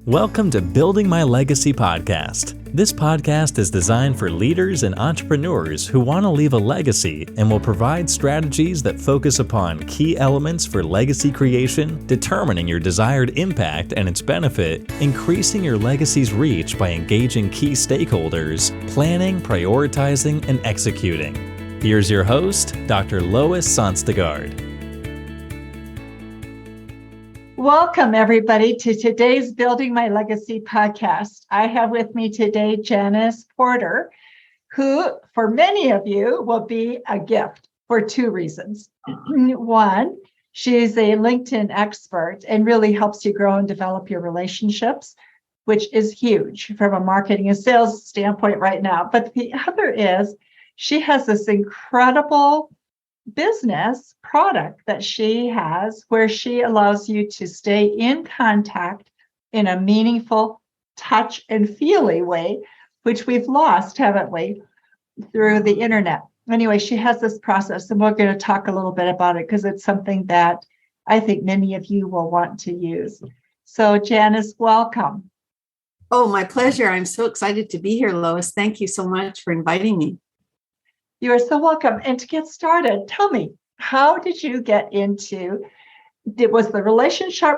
Welcome to Building My Legacy podcast. This podcast is designed for leaders and entrepreneurs who want to leave a legacy and will provide strategies that focus upon key elements for legacy creation, determining your desired impact and its benefit, increasing your legacy's reach by engaging key stakeholders, planning, prioritizing, and executing. Here's your host, Dr. Lois Sonstegard. Welcome, everybody, to today's Building My Legacy podcast. I have with me today Janice Porter, who, for many of you, will be a gift for two reasons. One, she's a LinkedIn expert and really helps you grow and develop your relationships, which is huge from a marketing and sales standpoint right now. But the other is she has this incredible business product that she has where she allows you to stay in contact in a meaningful touch and feely way, which we've lost, haven't we, through the internet. Anyway, she has this process, and we're going to talk a little bit about it because it's something that I think many of you will want to use. So Janice, welcome. Oh, my pleasure. I'm so excited to be here, Lois. Thank you so much for inviting me. You are so welcome. And to get started, tell me, how did you get into, was the relationship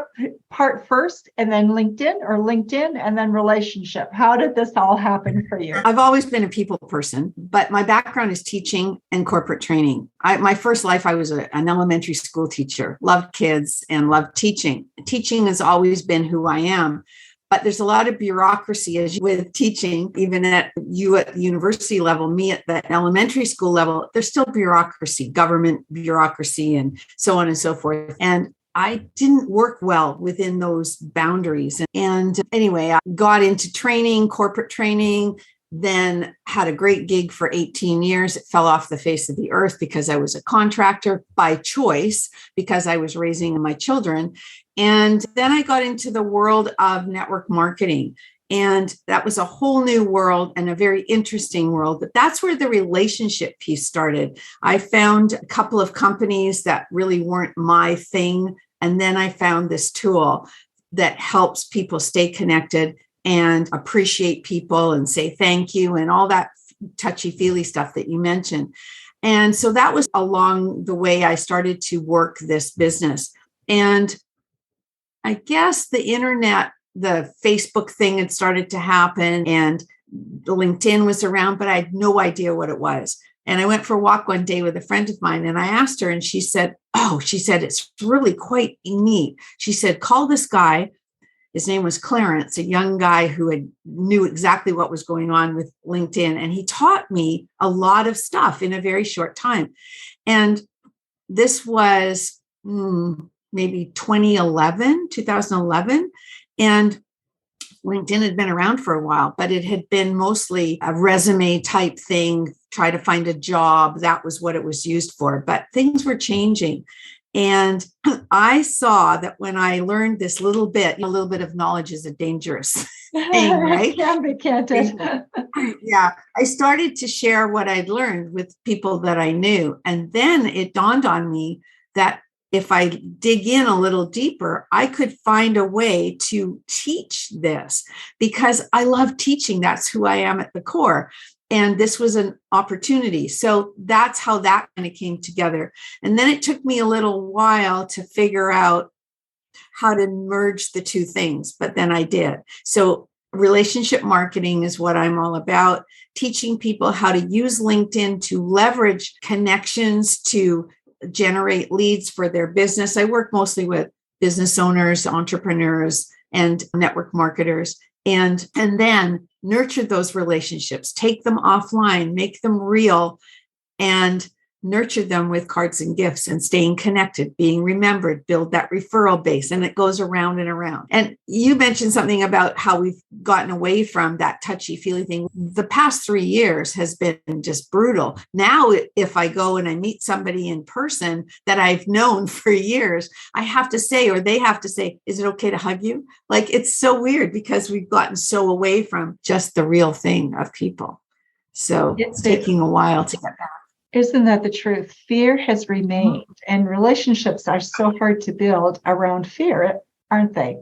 part first and then LinkedIn, or LinkedIn and then relationship? How did this all happen for you? I've always been a people person, but my background is teaching and corporate training. My first life, I was an elementary school teacher, loved kids and loved teaching. Teaching has always been who I am. But there's a lot of bureaucracy with teaching, even at the university level, me at the elementary school level, there's still bureaucracy, government bureaucracy, and so on and so forth. And I didn't work well within those boundaries. And anyway, I got into training, corporate training, then had a great gig for 18 years. It fell off the face of the earth because I was a contractor by choice, because I was raising my children. And then I got into the world of network marketing. And that was a whole new world and a very interesting world. But that's where the relationship piece started. I found a couple of companies that really weren't my thing. And then I found this tool that helps people stay connected and appreciate people and say thank you and all that touchy-feely stuff that you mentioned. And so that was along the way I started to work this business. And I guess the internet, the Facebook thing had started to happen, and LinkedIn was around, but I had no idea what it was. And I went for a walk one day with a friend of mine, and I asked her, and she said, it's really quite neat. She said, call this guy. His name was Clarence, a young guy who knew exactly what was going on with LinkedIn. And he taught me a lot of stuff in a very short time. And this was maybe 2011. And LinkedIn had been around for a while, but it had been mostly a resume type thing, try to find a job. That was what it was used for. But things were changing. And I saw that when I learned this little bit of knowledge is a dangerous thing, right? Can be, can't it? Yeah. I started to share what I'd learned with people that I knew. And then it dawned on me that if I dig in a little deeper, I could find a way to teach this because I love teaching. That's who I am at the core. And this was an opportunity. So that's how that kind of came together. And then it took me a little while to figure out how to merge the two things, but then I did. So relationship marketing is what I'm all about, teaching people how to use LinkedIn to leverage connections to generate leads for their business. I work mostly with business owners, entrepreneurs, and network marketers. And then nurture those relationships, take them offline, make them real, and nurture them with cards and gifts and staying connected, being remembered, build that referral base. And it goes around and around. And you mentioned something about how we've gotten away from that touchy-feely thing. The past 3 years has been just brutal. Now, if I go and I meet somebody in person that I've known for years, I have to say, or they have to say, is it okay to hug you? Like, it's so weird because we've gotten so away from just the real thing of people. So it's taking a while to get back. Isn't that the truth? Fear has remained, and relationships are so hard to build around fear, aren't they?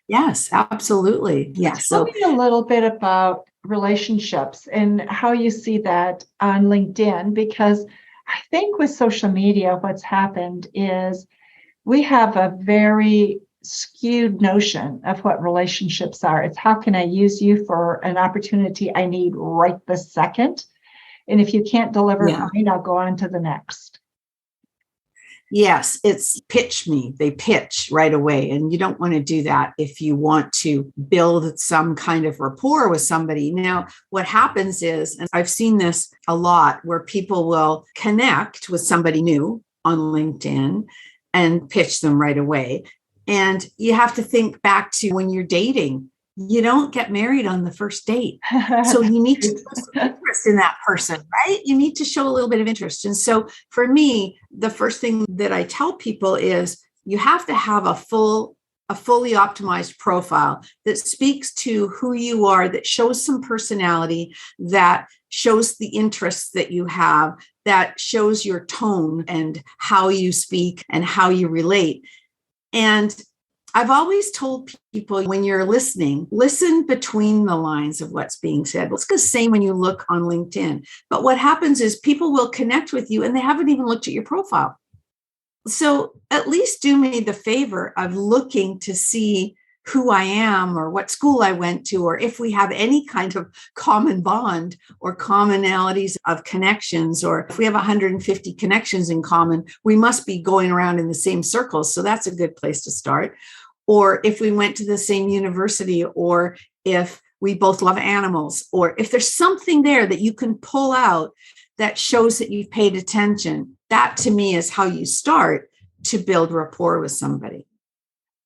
Yes, absolutely. Yes. Tell So me a little bit about relationships and how you see that on LinkedIn, because I think with social media, what's happened is we have a very skewed notion of what relationships are. It's how can I use you for an opportunity I need right this second? And if you can't deliver, yeah. fine, I'll go on to the next. Yes, it's pitch me. They pitch right away. And you don't want to do that if you want to build some kind of rapport with somebody. Now, what happens is, and I've seen this a lot, where people will connect with somebody new on LinkedIn and pitch them right away. And you have to think back to when you're dating. You don't get married on the first date. So you need to show some interest in that person, right? You need to show a little bit of interest. And so for me, the first thing that I tell people is you have to have a fully optimized profile that speaks to who you are, that shows some personality, that shows the interests that you have, that shows your tone and how you speak and how you relate. And I've always told people, when you're listening, listen between the lines of what's being said. It's the same when you look on LinkedIn. But what happens is people will connect with you and they haven't even looked at your profile. So at least do me the favor of looking to see who I am or what school I went to, or if we have any kind of common bond or commonalities of connections, or if we have 150 connections in common, we must be going around in the same circles. So that's a good place to start. Or if we went to the same university, or if we both love animals, or if there's something there that you can pull out that shows that you've paid attention, that to me is how you start to build rapport with somebody.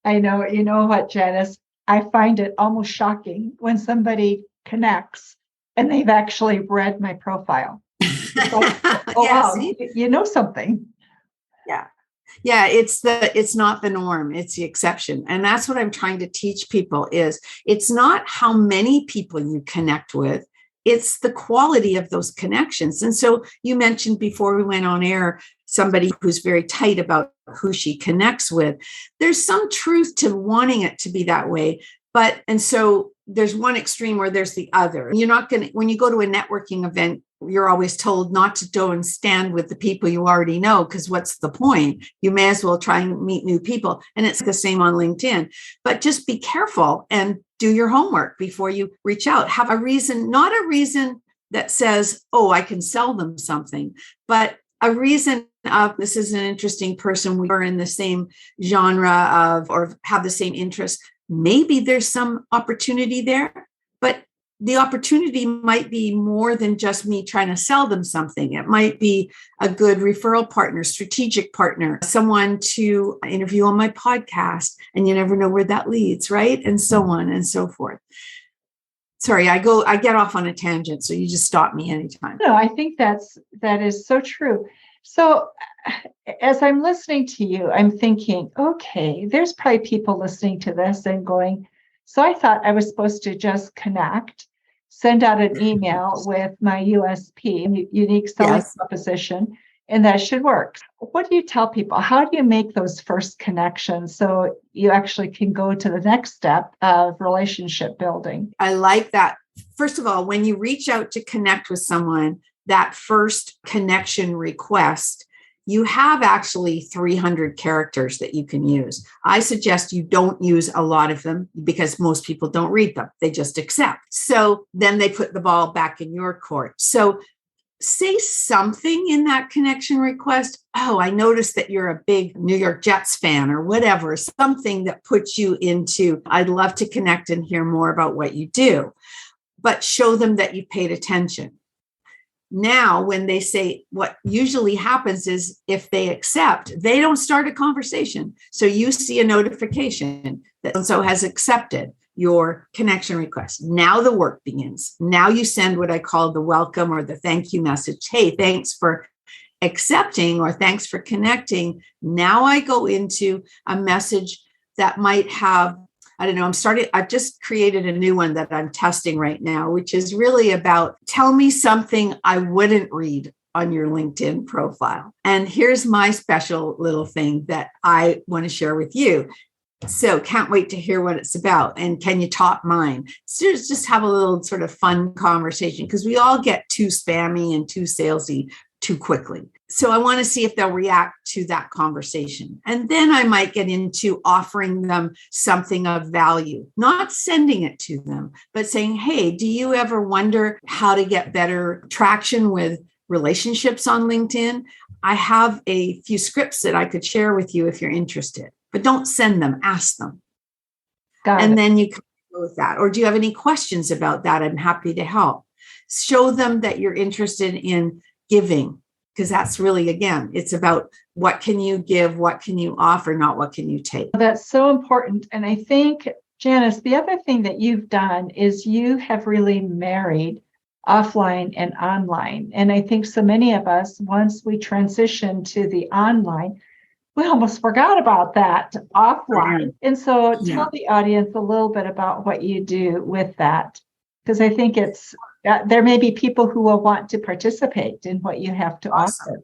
I know, you know what, Janice, I find it almost shocking when somebody connects and they've actually read my profile. Like, oh, yeah, wow, see? you know something. Yeah. Yeah, it's not the norm, it's the exception. And that's what I'm trying to teach people is it's not how many people you connect with, it's the quality of those connections. And so you mentioned before we went on air, somebody who's very tight about who she connects with. There's some truth to wanting it to be that way. And so there's one extreme where there's the other. You're not going to, when you go to a networking event, you're always told not to go and stand with the people you already know, because what's the point? You may as well try and meet new people. And it's the same on LinkedIn. But just be careful and do your homework before you reach out. Have a reason, not a reason that says, oh, I can sell them something, but a reason of this is an interesting person. We are in the same genre of, or have the same interests. Maybe there's some opportunity there, but the opportunity might be more than just me trying to sell them something. It might be a good referral partner, strategic partner, someone to interview on my podcast, and you never know where that leads, right? And so on and so forth. Sorry, I get off on a tangent, so you just stop me anytime. No, I think that is so true. So as I'm listening to you, I'm thinking, okay, there's probably people listening to this and going, so I thought I was supposed to just connect, send out an email with my USP, unique selling proposition, and that should work. What do you tell people? How do you make those first connections so you actually can go to the next step of relationship building? I like that. First of all, when you reach out to connect with someone, that first connection request, you have actually 300 characters that you can use. I suggest you don't use a lot of them because most people don't read them. They just accept. So then they put the ball back in your court. So say something in that connection request. Oh, I noticed that you're a big New York Jets fan, or whatever, something that puts you into, I'd love to connect and hear more about what you do, but show them that you paid attention. Now, when they say, what usually happens is if they accept, they don't start a conversation. So you see a notification that so has accepted your connection request. Now the work begins. Now you send what I call the welcome or the thank you message. Hey, thanks for accepting, or thanks for connecting. Now I go into a message that might have, I don't know, I've just created a new one that I'm testing right now, which is really about tell me something I wouldn't read on your LinkedIn profile. And here's my special little thing that I want to share with you. So can't wait to hear what it's about. And can you top mine? So just have a little sort of fun conversation, because we all get too spammy and too salesy too quickly. So I want to see if they'll react to that conversation. And then I might get into offering them something of value, not sending it to them, but saying, hey, do you ever wonder how to get better traction with relationships on LinkedIn? I have a few scripts that I could share with you if you're interested, but don't send them, ask them. And then you can go with that. Or do you have any questions about that? I'm happy to help. Show them that you're interested in giving, because that's really, again, it's about what can you give, what can you offer, not what can you take. That's so important. And I think, Janice, the other thing that you've done is you have really married offline and online. And I think so many of us, once we transition to the online, we almost forgot about that offline. And so tell the audience a little bit about what you do with that, because I think it's there may be people who will want to participate in what you have to offer.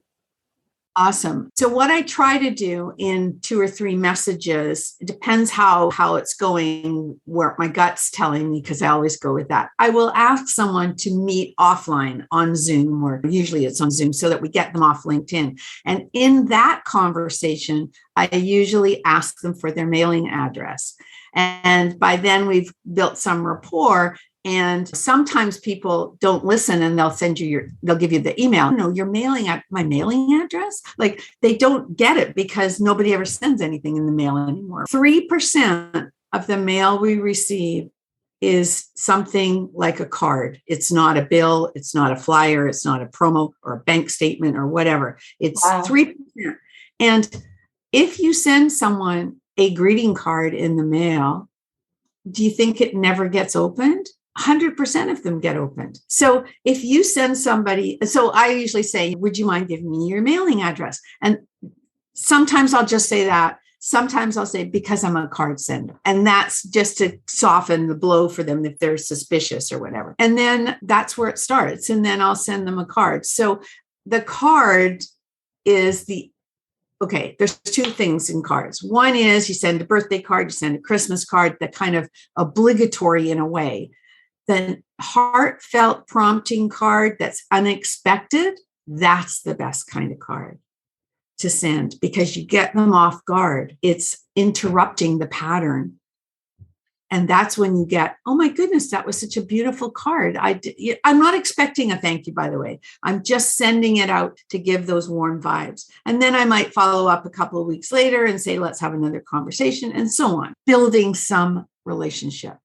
Awesome. So what I try to do in 2 or 3 messages, it depends how it's going, where my gut's telling me, because I always go with that. I will ask someone to meet offline on Zoom, or usually it's on Zoom, so that we get them off LinkedIn. And in that conversation, I usually ask them for their mailing address. And by then we've built some rapport. And sometimes people don't listen, and they'll give you the email. No, your my mailing address. Like, they don't get it because nobody ever sends anything in the mail anymore. 3% of the mail we receive is something like a card. It's not a bill. It's not a flyer. It's not a promo or a bank statement or whatever. It's 3%. And if you send someone a greeting card in the mail, do you think it never gets opened? 100% of them get opened. So if you send somebody, so I usually say, would you mind giving me your mailing address? And sometimes I'll just say that. Sometimes I'll say, because I'm a card sender. And that's just to soften the blow for them if they're suspicious or whatever. And then that's where it starts. And then I'll send them a card. So the card is there's 2 things in cards. One is you send a birthday card, you send a Christmas card, that kind of obligatory in a way. The heartfelt prompting card that's unexpected, that's the best kind of card to send, because you get them off guard. It's interrupting the pattern. And that's when you get, oh my goodness, that was such a beautiful card. I'm not expecting a thank you, by the way. I'm just sending it out to give those warm vibes. And then I might follow up a couple of weeks later and say, let's have another conversation, and so on, building some relationship.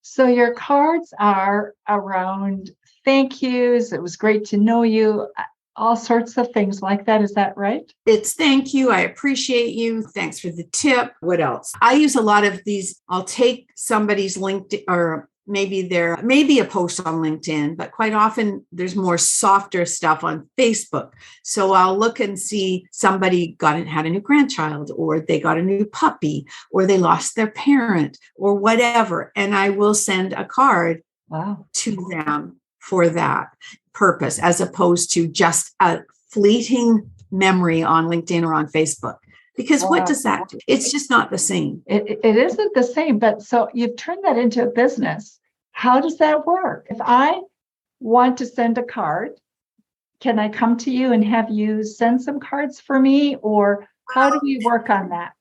So your cards are around thank yous. It was great to know you. All sorts of things like that. Is that right? It's thank you. I appreciate you. Thanks for the tip. What else? I use a lot of these. I'll take somebody's LinkedIn, or maybe a post on LinkedIn, but quite often there's more softer stuff on Facebook. So I'll look and see somebody had a new grandchild, or they got a new puppy, or they lost their parent, or whatever. And I will send a card to them for that purpose, as opposed to just a fleeting memory on LinkedIn or on Facebook. Because what does that do? It's just not the same. It isn't the same, but so you've turned that into a business. How does that work? If I want to send a card, can I come to you and have you send some cards for me? Or how do we work on that?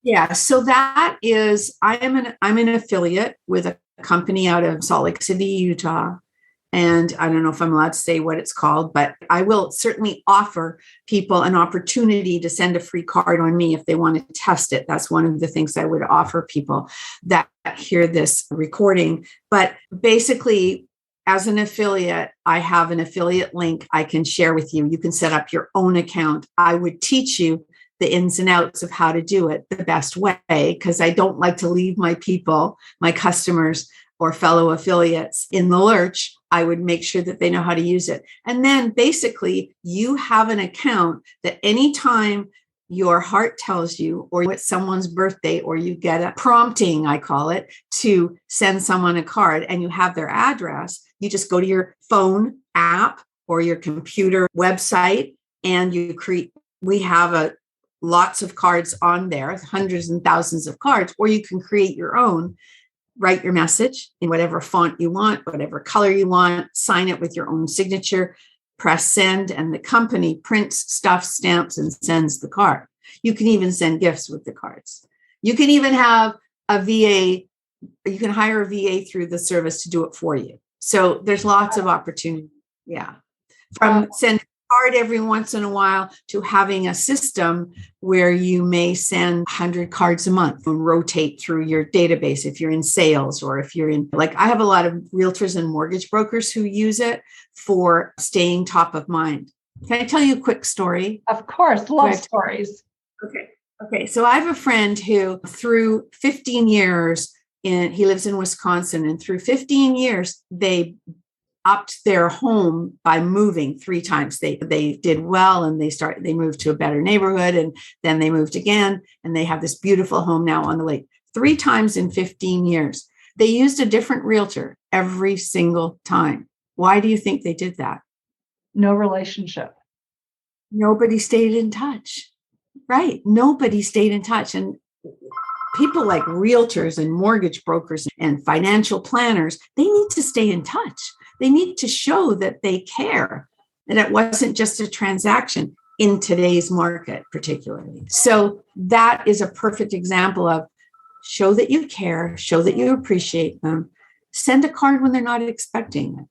Yeah, so that is, I'm an affiliate with a company out of Salt Lake City, Utah. And I don't know if I'm allowed to say what it's called, but I will certainly offer people an opportunity to send a free card on me if they want to test it. That's one of the things I would offer people that hear this recording. But basically, as an affiliate, I have an affiliate link I can share with you. You can set up your own account. I would teach you the ins and outs of how to do it the best way, because I don't like to leave my people, my customers, or fellow affiliates in the lurch. I would make sure that they know how to use it. And then basically you have an account that anytime your heart tells you, or it's someone's birthday, or you get a prompting, I call it, to send someone a card, and you have their address, you just go to your phone app or your computer website, and we have lots of cards on there, hundreds and thousands of cards, or you can create your own, write your message in whatever font you want, whatever color you want, sign it with your own signature, press send, and the company prints, stuffs, stamps, and sends the card. You can even send gifts with the cards. You can even have a VA, you can hire a VA through the service to do it for you. So there's lots of opportunity. Yeah. From sending a card every once in a while to having a system where you may send 100 cards a month and rotate through your database if you're in sales, or if you're in, like, I have a lot of realtors and mortgage brokers who use it for staying top of mind. Can I tell you a quick story? Of course, love stories. Okay. So I have a friend who, through 15 years, he lives in Wisconsin, and through 15 years, they upped their home by moving 3 times. They did well, and they moved to a better neighborhood, and then they moved again, and they have this beautiful home now on the lake. 3 times in 15 years. They used a different realtor every single time. Why do you think they did that? No relationship. Nobody stayed in touch. Right. Nobody stayed in touch. And people like realtors and mortgage brokers and financial planners, they need to stay in touch. They need to show that they care, and it wasn't just a transaction in today's market, particularly. So that is a perfect example of show that you care, show that you appreciate them, send a card when they're not expecting it.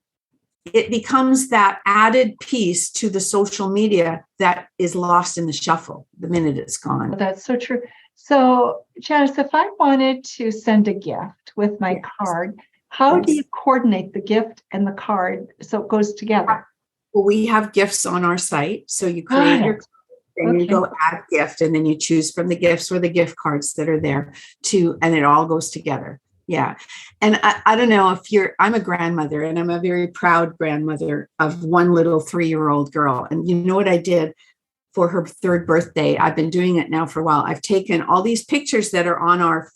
It becomes that added piece to the social media that is lost in the shuffle the minute it's gone. That's so true. So, Janice, if I wanted to send a gift with my card, how do you coordinate the gift and the card so it goes together? Well, we have gifts on our site. So you create your, then you go add gift, and then you choose from the gifts or the gift cards that are there and it all goes together. Yeah. And I don't know if I'm a grandmother, and I'm a very proud grandmother of one little 3-year-old girl. And you know what I did for her 3rd birthday? I've been doing it now for a while. I've taken all these pictures that are on our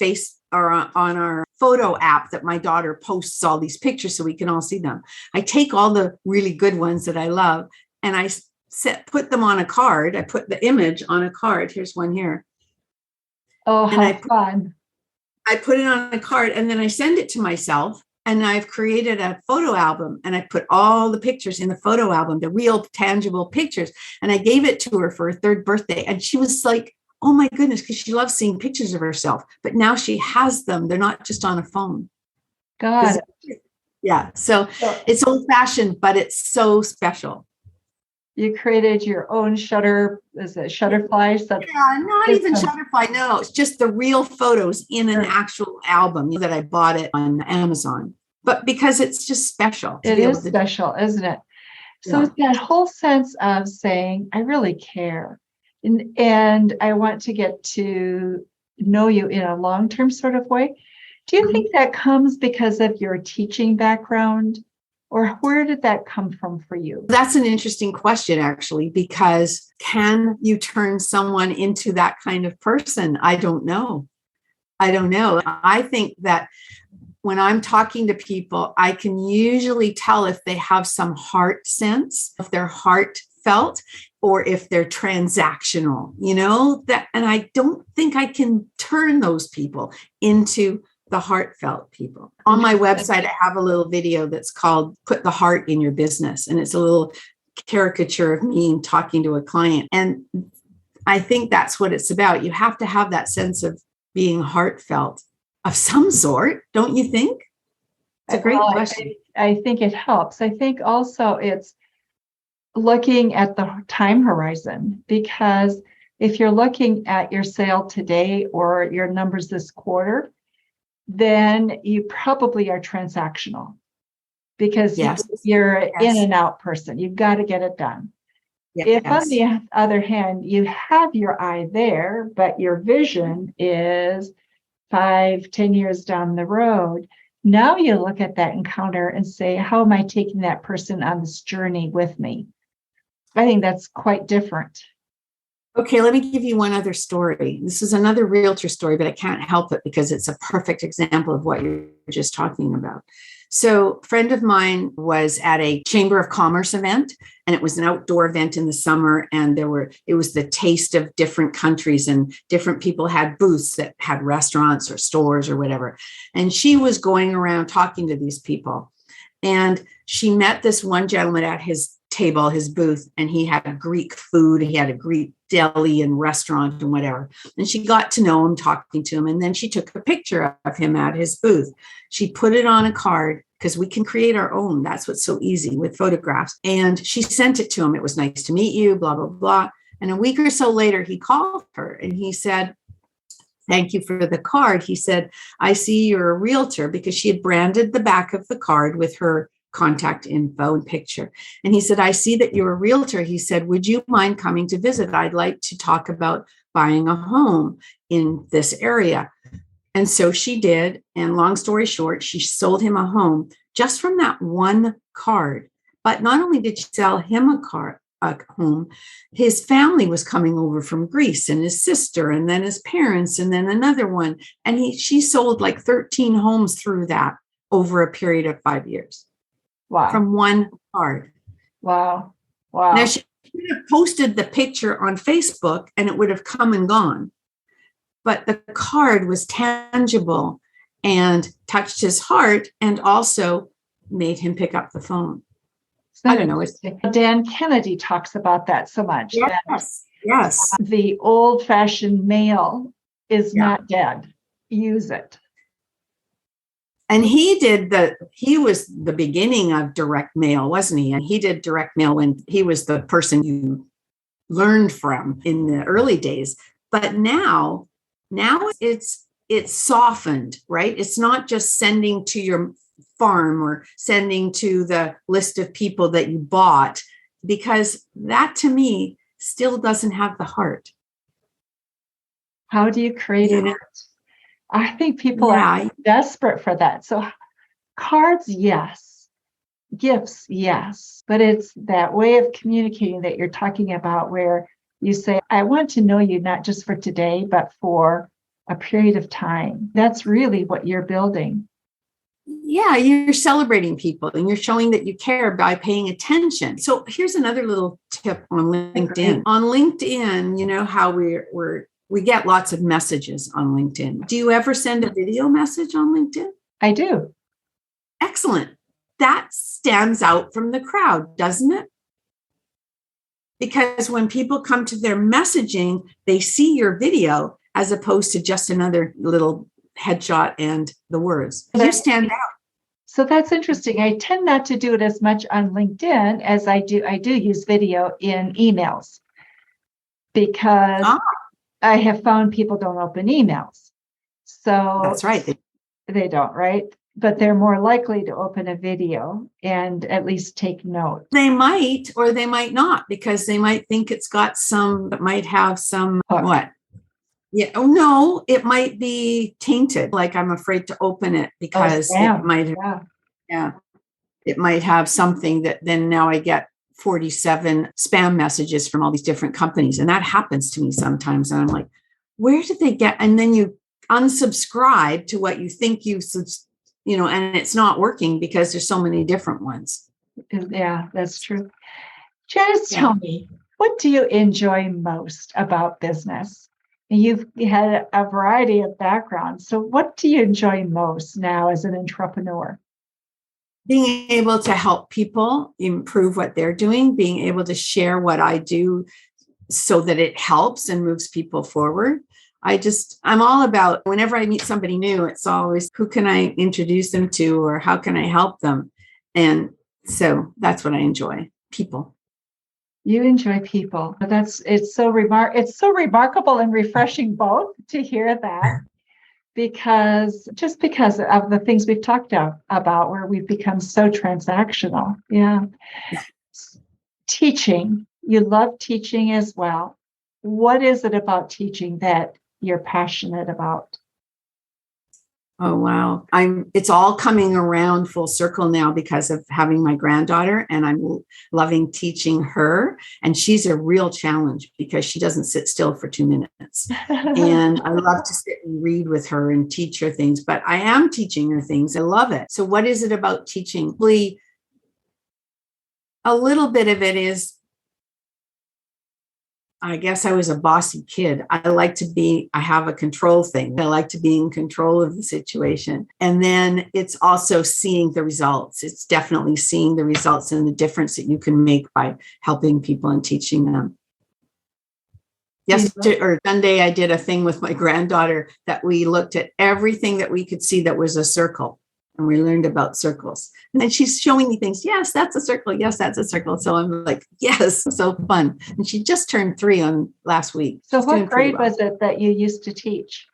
on our photo app that my daughter posts all these pictures so we can all see them. I take all the really good ones that I love, and I put them on a card. I put the image on a card. Here's one here. Oh, how fun. I put it on a card, and then I send it to myself, and I've created a photo album, and I put all the pictures in the photo album, the real tangible pictures. And I gave it to her for her 3rd birthday. And she was like, oh my goodness, because she loves seeing pictures of herself, but now she has them. They're not just on a phone. God. Yeah. So it's old fashioned, but it's so special. You created your own Shutterfly? Yeah, not even Shutterfly. No, it's just the real photos in an actual album that I bought it on Amazon. But because it's just special. It is special, isn't it? So it's that whole sense of saying, I really care. And I want to get to know you in a long-term sort of way. Do you think that comes because of your teaching background? Or where did that come from for you? That's an interesting question, actually, because can you turn someone into that kind of person? I don't know. I think that when I'm talking to people, I can usually tell if they have some heart sense, if they're heartfelt, or if they're transactional, and I don't think I can turn those people into the heartfelt people. On my website, I have a little video that's called Put the Heart in Your Business. And it's a little caricature of me talking to a client. And I think that's what it's about. You have to have that sense of being heartfelt of some sort, don't you think? It's a great question. I think it helps. I think also it's looking at the time horizon, because if you're looking at your sale today or your numbers this quarter, then you probably are transactional, because you're in and out person. You've got to get it done. If on the other hand, you have your eye there, but your vision is 5-10 years down the road, now you look at that encounter and say, how am I taking that person on this journey with me? I think that's quite different. Okay, let me give you one other story. This is another realtor story, but I can't help it because it's a perfect example of what you're just talking about. So, a friend of mine was at a Chamber of Commerce event, and it was an outdoor event in the summer, and it was the taste of different countries, and different people had booths that had restaurants or stores or whatever. And she was going around talking to these people. And she met this one gentleman at his table, his booth, and he had Greek food. He had a Greek deli and restaurant and whatever. And she got to know him, talking to him. And then she took a picture of him at his booth. She put it on a card because we can create our own. That's what's so easy with photographs. And she sent it to him. It was nice to meet you, blah, blah, blah. And a week or so later, he called her and he said, thank you for the card. He said, I see you're a realtor, because she had branded the back of the card with her contact info and picture. And he said, I see that you're a realtor. He said, would you mind coming to visit? I'd like to talk about buying a home in this area. And so she did. And long story short, she sold him a home just from that one card. But not only did she sell him a home, his family was coming over from Greece, and his sister, and then his parents, and then another one. And she sold like 13 homes through that over a period of 5 years. Wow. From one card. Wow. Wow. Now, she could have posted the picture on Facebook and it would have come and gone. But the card was tangible and touched his heart, and also made him pick up the phone. I don't know. Dan Kennedy talks about that so much. Yes. Yes. The old-fashioned mail is not dead. Use it. And he was the beginning of direct mail, wasn't he? And he did direct mail when he was the person you learned from in the early days. But now it's softened, right? It's not just sending to your farm or sending to the list of people that you bought, because that to me still doesn't have the heart. How do you create it? I think people are desperate for that. So cards, yes. Gifts, yes. But it's that way of communicating that you're talking about, where you say, I want to know you not just for today, but for a period of time. That's really what you're building. Yeah, you're celebrating people and you're showing that you care by paying attention. So here's another little tip on LinkedIn. On LinkedIn, you know how we get lots of messages on LinkedIn. Do you ever send a video message on LinkedIn? I do. Excellent. That stands out from the crowd, doesn't it? Because when people come to their messaging, they see your video as opposed to just another little headshot and the words. You stand out. So that's interesting. I tend not to do it as much on LinkedIn as I do use video in emails, because I have found people don't open emails. So that's right. They don't, right? But they're more likely to open a video and at least take note. They might, or they might not, because they might think it's got it might have some what? Yeah. Oh no, it might be tainted. Like I'm afraid to open it because it might have, it might have something that then now I get 47 spam messages from all these different companies. And that happens to me sometimes. And I'm like, where did they get? And then you unsubscribe to what you think and it's not working because there's so many different ones. Yeah, that's true. Janice, tell me, what do you enjoy most about business? You've had a variety of backgrounds. So what do you enjoy most now as an entrepreneur? Being able to help people improve what they're doing, being able to share what I do so that it helps and moves people forward. I'm all about, whenever I meet somebody new, it's always, who can I introduce them to, or how can I help them? And so that's what I enjoy, people. You enjoy people. It's so remarkable and refreshing both to hear that, because of the things we've talked about, where we've become so transactional. Yeah. Teaching. You love teaching as well. What is it about teaching that you're passionate about? Oh, wow. It's all coming around full circle now because of having my granddaughter, and I'm loving teaching her. And she's a real challenge because she doesn't sit still for 2 minutes. And I love to sit and read with her and teach her things, but I am teaching her things. I love it. So what is it about teaching? A little bit of it is, I guess I was a bossy kid. I have a control thing. I like to be in control of the situation. And then it's also seeing the results. It's definitely seeing the results and the difference that you can make by helping people and teaching them. Yesterday or Sunday, I did a thing with my granddaughter that we looked at everything that we could see that was a circle. And we learned about circles. And then she's showing me things. Yes, that's a circle. Yes, that's a circle. So I'm like, yes, so fun. And she just turned 3 on last week. So what grade was it that you used to teach?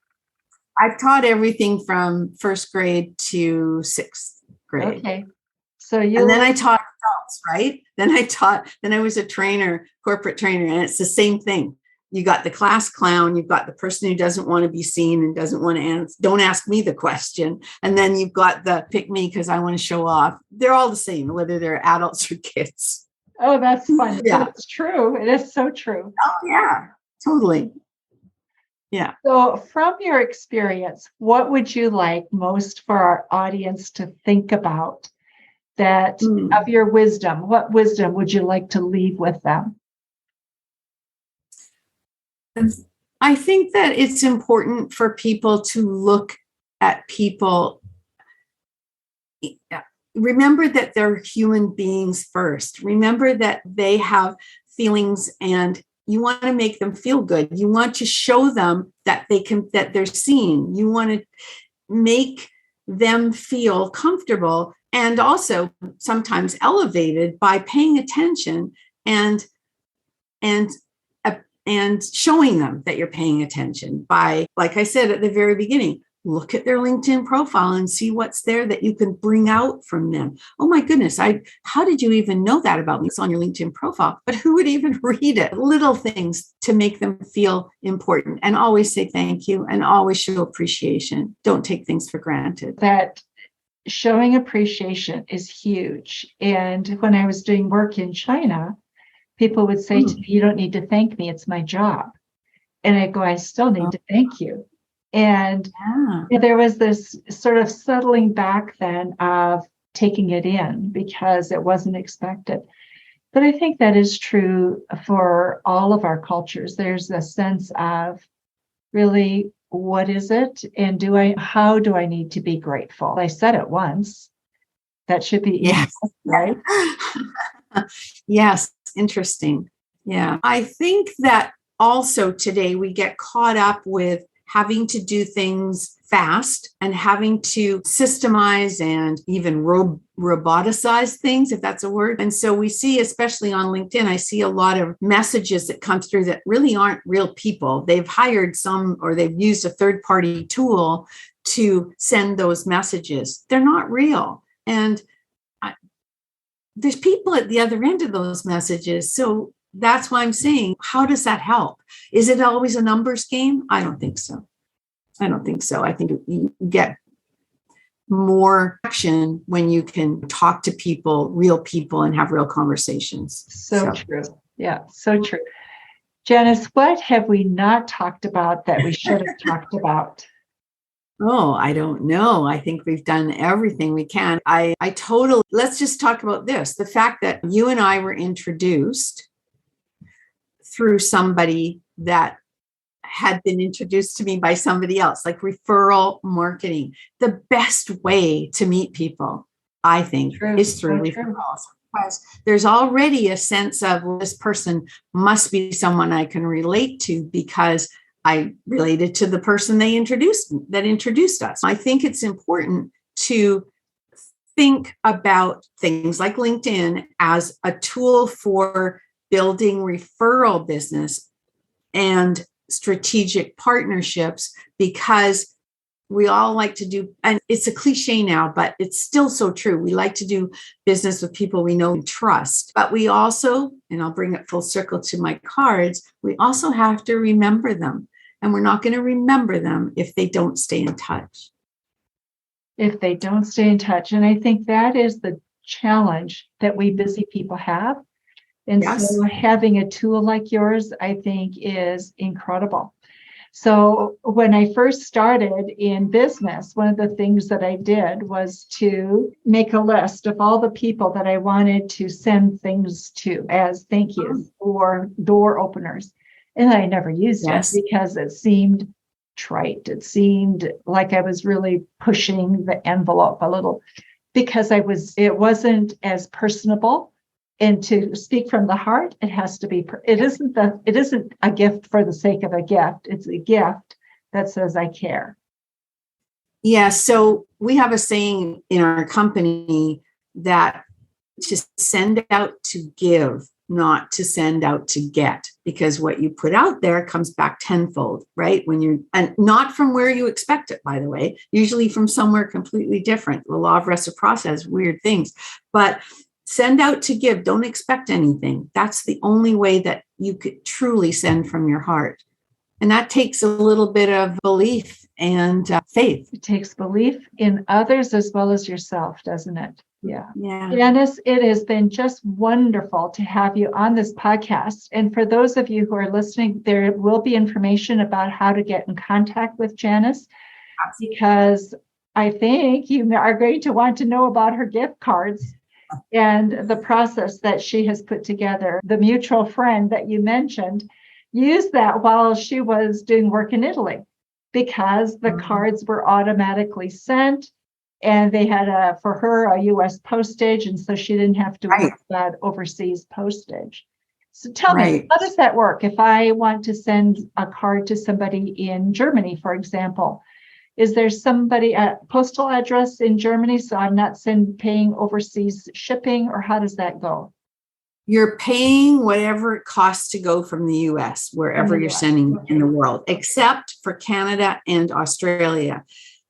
I've taught everything from first grade to 6th grade. Okay. And then I taught adults, right? Then I was a trainer, corporate trainer, and it's the same thing. You got the class clown, you've got the person who doesn't want to be seen and doesn't want to answer, don't ask me the question. And then you've got the pick me because I want to show off. They're all the same, whether they're adults or kids. Oh, that's fun. Yeah. It's true. It is so true. Oh, yeah, totally. Yeah. So from your experience, what would you like most for our audience to think about that of your wisdom? What wisdom would you like to leave with them? I think that it's important for people to look at people. Remember that they're human beings first. Remember that they have feelings and you want to make them feel good. You want to show them that that they're seen. You want to make them feel comfortable and also sometimes elevated by paying attention and showing them that you're paying attention by, like I said at the very beginning, look at their LinkedIn profile and see what's there that you can bring out from them. Oh my goodness, how did you even know that about me? It's on your LinkedIn profile, but who would even read it? Little things to make them feel important, and always say thank you and always show appreciation. Don't take things for granted. That showing appreciation is huge. And when I was doing work in China, people would say to me, you don't need to thank me, it's my job. And I go, I still need to thank you. And there was this sort of settling back then of taking it in because it wasn't expected. But I think that is true for all of our cultures. There's a sense of really, what is it? And how do I need to be grateful? I said it once. That should be easy, right? Yes, interesting. Yeah. I think that also today we get caught up with having to do things fast and having to systemize and even roboticize things, if that's a word. And so we see, especially on LinkedIn, I see a lot of messages that come through that really aren't real people. They've hired or they've used a third-party tool to send those messages. They're not real. And there's people at the other end of those messages. So that's why I'm saying, how does that help? Is it always a numbers game? I don't think so. I think you get more action when you can talk to people, real people, and have real conversations. So true. Yeah, so true. Janice, what have we not talked about that we should have talked about? Oh, I don't know. I think we've done everything we can. Let's just talk about this. The fact that you and I were introduced through somebody that had been introduced to me by somebody else, like referral marketing. The best way to meet people, I think, is through referrals. Because there's already a sense of, well, this person must be someone I can relate to because I related to the person that introduced us. I think it's important to think about things like LinkedIn as a tool for building referral business and strategic partnerships, because we all like to do, and it's a cliche now, but it's still so true. We like to do business with people we know and trust, but we also, and I'll bring it full circle to my cards, we also have to remember them. And we're not going to remember them if they don't stay in touch. if they don't stay in touch. And I think that is the challenge that we busy people have. And so having a tool like yours, I think, is incredible. So when I first started in business, one of the things that I did was to make a list of all the people that I wanted to send things to as thank yous or door openers. And I never used it because it seemed trite. It seemed like I was really pushing the envelope a little because it wasn't as personable. And to speak from the heart, it has to be, it isn't a gift for the sake of a gift. It's a gift that says, I care. Yeah. So we have a saying in our company that to send out to give, not to send out to get, because what you put out there comes back tenfold, right? And not from where you expect it, by the way, usually from somewhere completely different. The law of reciprocity has weird things, but send out to give. Don't expect anything. That's the only way that you could truly send from your heart. And that takes a little bit of belief and faith. It takes belief in others as well as yourself, doesn't it? Yeah. Janice, it has been just wonderful to have you on this podcast. And for those of you who are listening, there will be information about how to get in contact with Janice, because I think you are going to want to know about her gift cards and the process that she has put together. The mutual friend that you mentioned used that while she was doing work in Italy, because the cards were automatically sent and they had for her a US postage. And so she didn't have to worry about overseas postage. So tell me, how does that work? If I want to send a card to somebody in Germany, for example, is there a postal address in Germany, so I'm not paying overseas shipping, or how does that go? You're paying whatever it costs to go from the US, wherever you're sending in the world, except for Canada and Australia.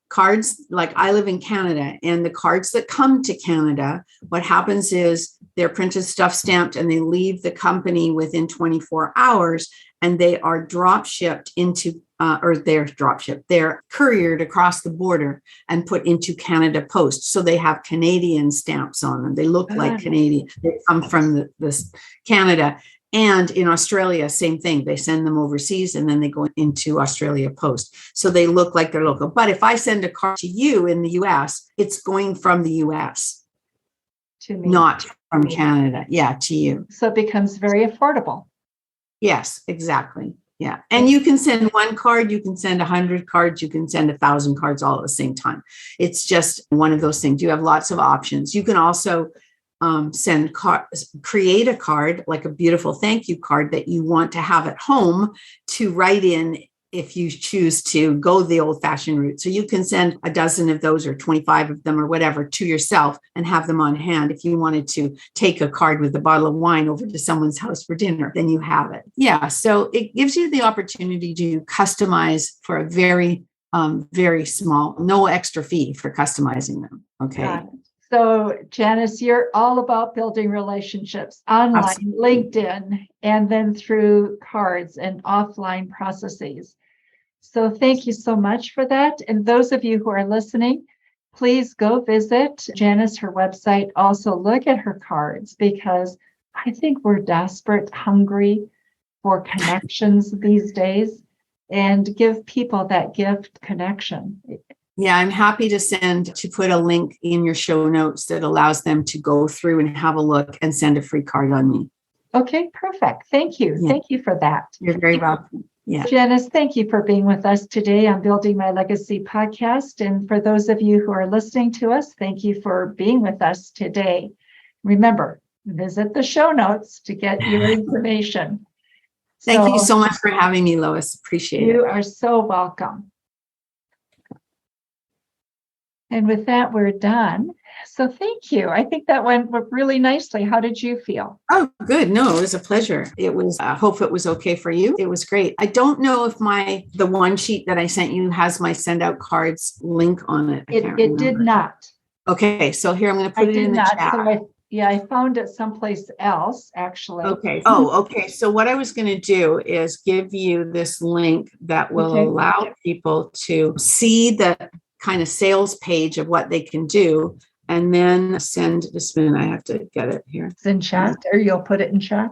Cards, like I live in Canada, and the cards that come to Canada, what happens is they're printed, stuff stamped, and they leave the company within 24 hours, and they are drop shipped into they're couriered across the border and put into Canada Post. So they have Canadian stamps on them. They look like Canadian. They come from this Canada. And in Australia, same thing. They send them overseas and then they go into Australia Post. So they look like they're local. But if I send a card to you in the US, it's going from the US. To me. Not from Canada. Yeah, to you. So it becomes very affordable. Yes, exactly. Yeah. And you can send one card, you can send 100 cards, you can send 1,000 cards all at the same time. It's just one of those things. You have lots of options. You can also create a card, like a beautiful thank you card that you want to have at home to write in if you choose to go the old-fashioned route. So you can send a dozen of those or 25 of them or whatever to yourself and have them on hand. If you wanted to take a card with a bottle of wine over to someone's house for dinner, then you have it. Yeah. So it gives you the opportunity to customize for a very, very small, no extra fee for customizing them. Okay. So Janice, you're all about building relationships online, Absolutely. LinkedIn, and then through cards and offline processes. So thank you so much for that. And those of you who are listening, please go visit Janice, her website. Also look at her cards, because I think we're desperate, hungry for connections these days, and give people that gift connection. Yeah, I'm happy to put a link in your show notes that allows them to go through and have a look and send a free card on me. Okay, perfect. Thank you. Yeah. Thank you for that. You're very welcome. Yeah. Janice, thank you for being with us today on Building My Legacy podcast. And for those of you who are listening to us, thank you for being with us today. Remember, visit the show notes to get your information. Thank you so much for having me, Lois. Appreciate it. You are so welcome. And with that, we're done. So thank you. I think that went really nicely. How did you feel? Oh, good. No, it was a pleasure. It was, I hope it was okay for you. It was great. I don't know if the one sheet that I sent you has my send out cards link on it. It did not. Okay. So here, I'm going to put it in the chat. So I found it sompace else, actually. Okay. Oh, okay. So what I was going to do is give you this link that will allow people to see kind of sales page of what they can do, and then send this minute. I have to get it here. It's in chat, or you'll put it in chat.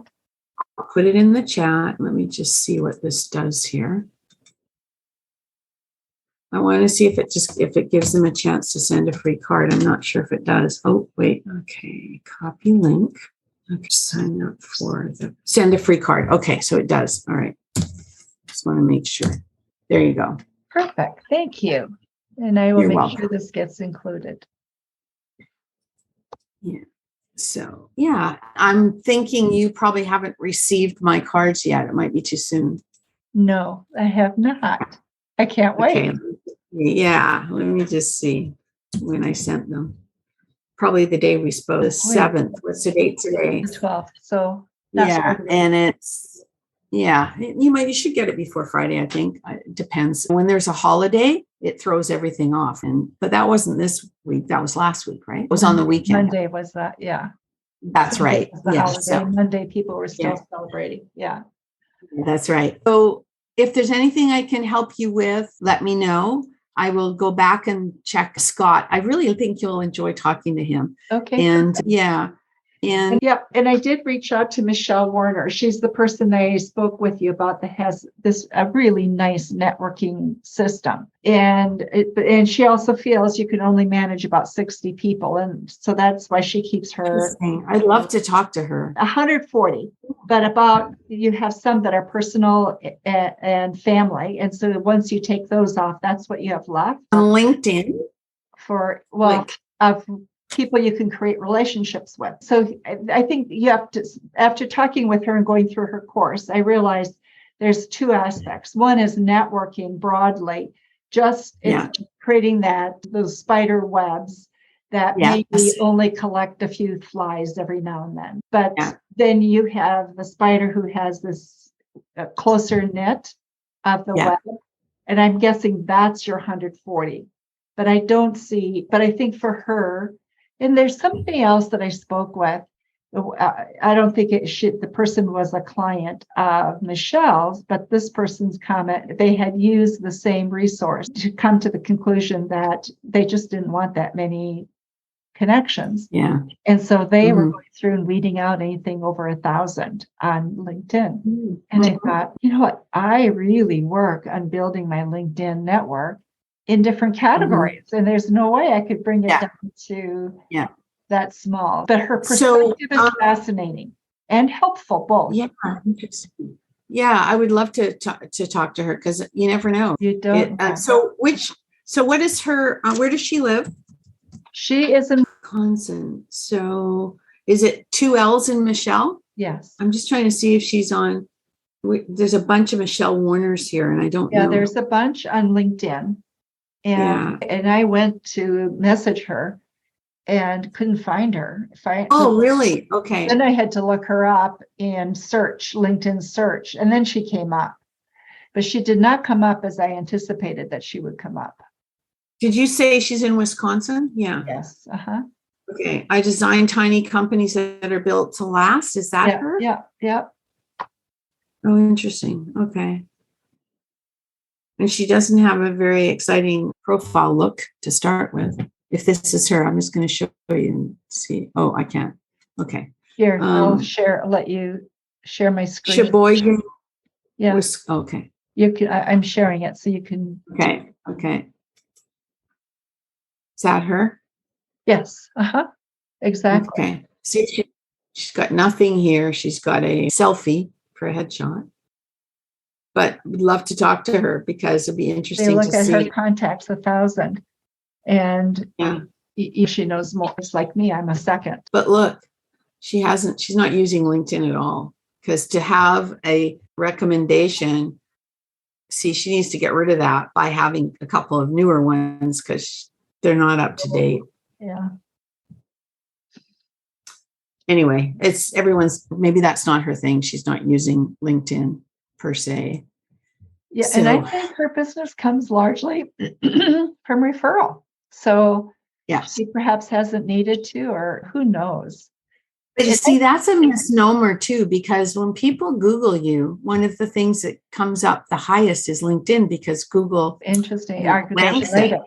I'll put it in the chat. Let me just see what this does here. I want to see if it gives them a chance to send a free card. I'm not sure if it does. Oh, wait. Okay. Copy link. Okay. Sign up for send a free card. Okay. So it does. All right. Just want to make sure. There you go. Perfect. Thank you. And I will You're make welcome. sure this gets included. Yeah. So, yeah, I'm thinking you probably haven't received my cards yet. It might be too soon. No, I have not. I can't wait. Okay. Yeah. Let me just see when I sent them. Probably the day we spoke, the 7th. What's the date today? The 12th. So that's Yeah. And it's, you should get it before Friday, I think. It depends. When there's a holiday, it throws everything off. But that wasn't this week. That was last week, right? It was on the weekend. Monday was that. Yeah. That's Sunday right. was the Yeah. holiday. So, Monday, people were still celebrating. Yeah. that's right. So if there's anything I can help you with, let me know. I will go back and check Scott. I really think you'll enjoy talking to him. Okay. And yeah. And I did reach out to Michelle Warner. She's the person I spoke with you about that has a really nice networking system. And she also feels you can only manage about 60 people. And so that's why she keeps her. I'd love to talk to her. 140, but you have some that are personal and family. And so once you take those off, that's what you have left. On LinkedIn? Of people you can create relationships with. So I think you have to, after talking with her and going through her course, I realized there's two aspects. One is networking broadly, creating those spider webs that maybe only collect a few flies every now and then. But then you have the spider who has this closer knit of the web. And I'm guessing that's your 140. But I think for her, and there's something else that I spoke with. I don't think the person was a client of Michelle's, but this person's comment, they had used the same resource to come to the conclusion that they just didn't want that many connections. Yeah. And so they were going through and weeding out anything over 1,000 on LinkedIn. Mm-hmm. And I thought, you know what? I really work on building my LinkedIn network in different categories. And there's no way I could bring it down to that small. But her perspective is fascinating and helpful both. Yeah, interesting. Yeah, I would love to talk to her because you never know. You don't. So what is her, where does she live? She is in Wisconsin. So is it 2 L's in Michelle? Yes. I'm just trying to see if she's on. There's a bunch of Michelle Warners here and I don't know. Yeah, there's a bunch on LinkedIn. And I went to message her and couldn't find her. Really? Okay. Then I had to look her up and LinkedIn search, and then she came up. But she did not come up as I anticipated that she would come up. Did you say she's in Wisconsin? Yeah. Yes. Uh-huh. Okay. I design tiny companies that are built to last. Is that her? Yeah. Oh, interesting. Okay. And she doesn't have a very exciting profile look to start with. If this is her, I'm just going to show you and see. Oh, I can't. Okay. Here, I'll let you share my screen. Sheboygan. Yeah. Okay. You can. I'm sharing it so you can. Okay. Is that her? Yes. Exactly. Okay. See, she's got nothing here. She's got a selfie for a headshot. But we'd love to talk to her because it'd be interesting to see. They look at her contacts 1,000, and she knows more. It's like me. I'm a second. But look, she's not using LinkedIn at all because to have a recommendation, she needs to get rid of that by having a couple of newer ones because they're not up to date. Yeah. Anyway, maybe that's not her thing. She's not using LinkedIn per se. Yeah, so, and I think her business comes largely from referral. So she perhaps hasn't needed to, or who knows. But you see, that's a misnomer too, because when people Google you, one of the things that comes up the highest is LinkedIn because Google interesting. ranks it.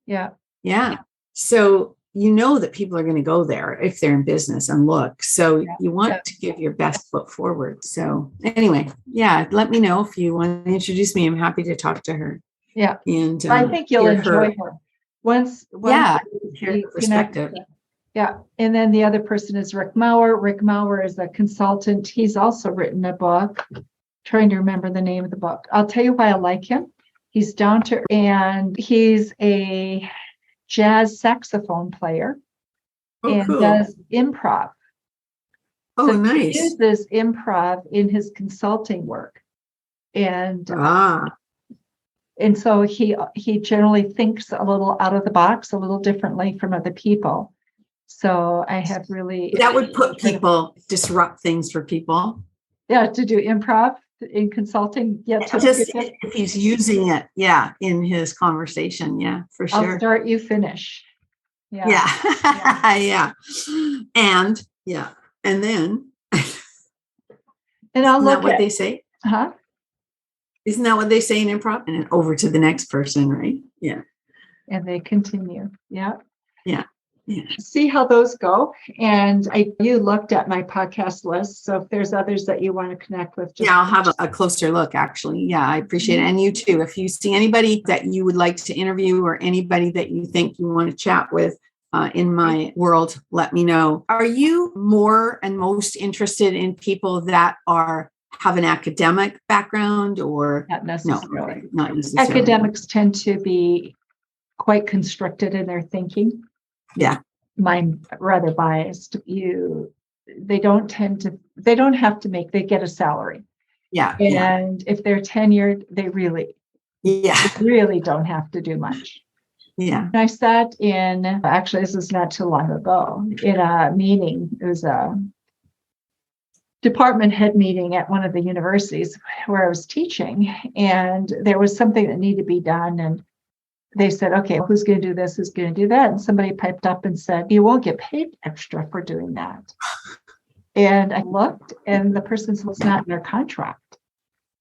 Yeah. Yeah. So you know that people are going to go there if they're in business and look. So you want to give your best foot forward. So anyway, let me know if you want to introduce me. I'm happy to talk to her. Yeah. And I think you'll enjoy her. Once hear her perspective. Yeah. And then the other person is Rick Maurer. Rick Maurer is a consultant. He's also written a book. Trying to remember the name of the book. I'll tell you why I like him. He's down to, and he's a jazz saxophone player and does improv. Oh, so nice. He uses improv in his consulting work. And so he generally thinks a little out of the box, a little differently from other people. So I have really... That would disrupt things for people. Yeah, to do improv in consulting. Yeah, just if he's using it, in his conversation. Yeah, for sure. I'll start, you finish. Yeah. Yeah. And then. And I'll look at what they say. Huh? Isn't that what they say in improv? And then over to the next person, right? Yeah. And they continue. Yeah. Yeah. See how those go. And you looked at my podcast list. So if there's others that you want to connect with. I'll have a closer look, actually. Yeah, I appreciate it. And you too. If you see anybody that you would like to interview or anybody that you think you want to chat with in my world, let me know. Are you more and most interested in people that have an academic background or? Not necessarily. No, not necessarily. Academics tend to be quite constricted in their thinking. Yeah. Mine rather biased. They don't have to they get a salary. Yeah. And if they're tenured, they really don't have to do much. Yeah. I sat in, actually, this is not too long ago, in a meeting. It was a department head meeting at one of the universities where I was teaching. And there was something that needed to be done. And they said, okay, who's going to do this? Who's going to do that? And somebody piped up and said, you won't get paid extra for doing that. And I looked, and the person said, it's not in their contract.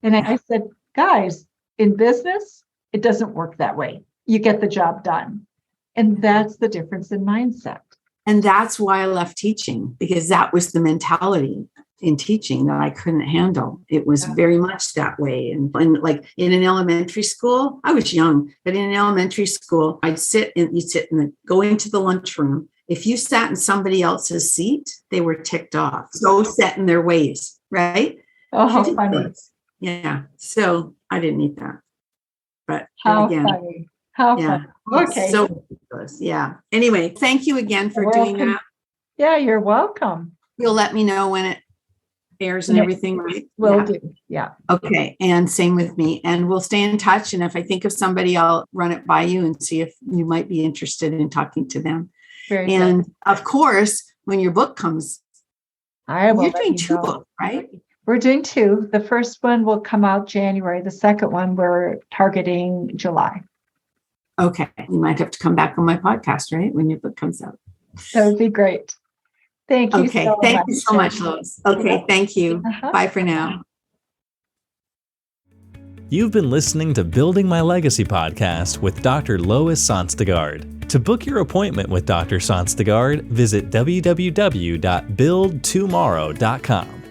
And I said, guys, in business, it doesn't work that way. You get the job done. And that's the difference in mindset. And that's why I left teaching, because that was the mentality in teaching that I couldn't handle. It was very much that way. And like in an elementary school, I was young, but in an elementary school, go into the lunchroom. If you sat in somebody else's seat, they were ticked off. So set in their ways, right? Oh, how funny. Yeah. So I didn't need that. But how again, funny. How funny. Okay. So ridiculous. Yeah. Anyway, thank you again for doing that. Yeah, you're welcome. You'll let me know when it airs and everything, right? Will do. Yeah. Okay. And same with me. And we'll stay in touch. And if I think of somebody, I'll run it by you and see if you might be interested in talking to them. Very and good. Of course, when your book comes, you're doing two books, right? We're doing two. The first one will come out January. The second one, we're targeting July. Okay. You might have to come back on my podcast, right? When your book comes out. That would be great. Thank you. Okay. Thank you so much, Lois. Okay. Thank you. Bye for now. You've been listening to Building My Legacy podcast with Dr. Lois Sonstegard. To book your appointment with Dr. Sonstegard, visit www.buildtomorrow.com.